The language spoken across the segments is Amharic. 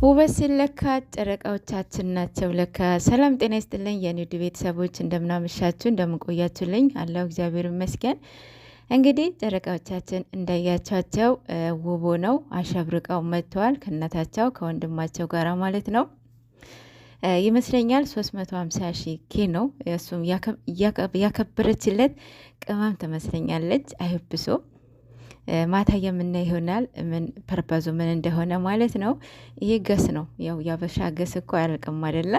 ውበት ሲለካ ጨረቃዎቻችን ናቸው ለካ። ሰላም ጤና ይስጥልኝ የኔ ውድ ቤተሰቦች፣ እንደምናመሻችሁ እንደምንቆያችሁልኝ አለው እግዚአብሔር ይመስገን። እንግዲህ ጨረቃዎቻችን እንዳያቻቸው ውቦ ነው አሸብርቀው መጥተዋል ከእናታቸው ከወንድማቸው ጋር ማለት ነው። ይመስለኛል 350 ሺህ ኬ ነው እሱም ያከበረችለት ቅመም ትመስለኛለች። አይብሶ ማታ የምናይ ይሆናል ምን ፐርፐዙ ምን እንደሆነ ማለት ነው። ይሄ ገስ ነው፣ ያው ያበሻ ገስ እኮ አያልቅም አይደለ?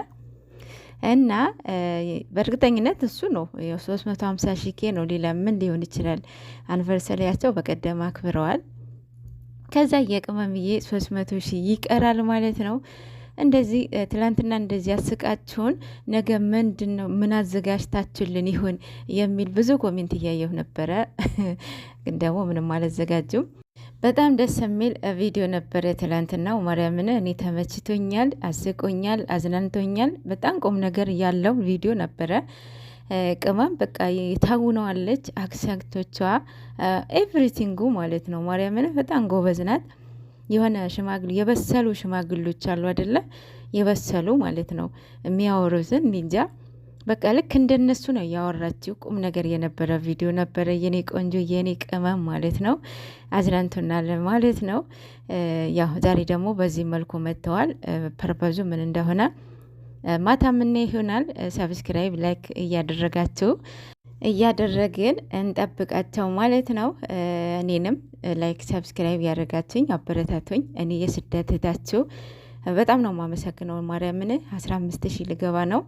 እና በእርግጠኝነት እሱ ነው 350 ሺህ ኬ ነው። ሌላ ምን ሊሆን ይችላል? አኒቨርሰሪያቸው በቀደም አክብረዋል። ከዛ የቅመምዬ 300 ሺህ ይቀራል ማለት ነው። እንደዚህ ትላንትና እንደዚህ ያስቃችሁን ነገ ምንድን ነው ምን አዘጋጅታችሁልን ይሁን የሚል ብዙ ኮሜንት እያየሁ ነበረ። ግን ደግሞ ምንም አላዘጋጁም። በጣም ደስ የሚል ቪዲዮ ነበረ ትላንትናው። ማርያምን እኔ ተመችቶኛል፣ አስቆኛል፣ አዝናንቶኛል። በጣም ቁም ነገር ያለው ቪዲዮ ነበረ። ቅመም በቃ የታውነዋለች፣ አክሰንቶቿ ኤቭሪቲንጉ ማለት ነው። ማርያምን በጣም ጎበዝ ናት። የሆነ ሽማግሌ የበሰሉ ሽማግሎች አሉ አይደለ? የበሰሉ ማለት ነው የሚያወሩትን እንጃ በቃ ልክ እንደነሱ ነው ያወራችው። ቁም ነገር የነበረ ቪዲዮ ነበረ። የኔ ቆንጆ የኔ ቅመም ማለት ነው። አዝናንቶናል ማለት ነው። ያው ዛሬ ደግሞ በዚህ መልኩ መጥተዋል። ፐርፐዙ ምን እንደሆነ ማታ ምን ይሆናል። ሰብስክራይብ ላይክ እያደረግን እንጠብቃቸው ማለት ነው። እኔንም ላይክ ሰብስክራይብ ያደረጋችሁኝ አበረታቶኝ። እኔ የስደት እህታችሁ በጣም ነው ማመሰግነው። ማርያምን 15 ሺህ ልገባ ነው።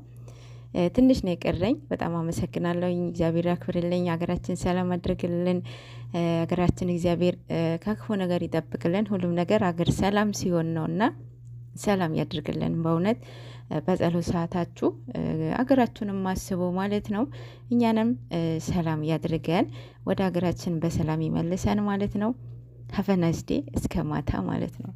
ትንሽ ነው የቀረኝ። በጣም አመሰግናለሁ። እግዚአብሔር ያክብርልኝ። ሀገራችን ሰላም አድርግልን። ሀገራችን እግዚአብሔር ከክፉ ነገር ይጠብቅልን። ሁሉም ነገር ሀገር ሰላም ሲሆን ነውና ሰላም ያድርግልን። በእውነት በጸሎት ሰዓታችሁ አገራችሁንም አስቡ ማለት ነው። እኛንም ሰላም ያድርገን፣ ወደ ሀገራችን በሰላም ይመልሰን ማለት ነው። ሀፈናስዴ እስከ ማታ ማለት ነው።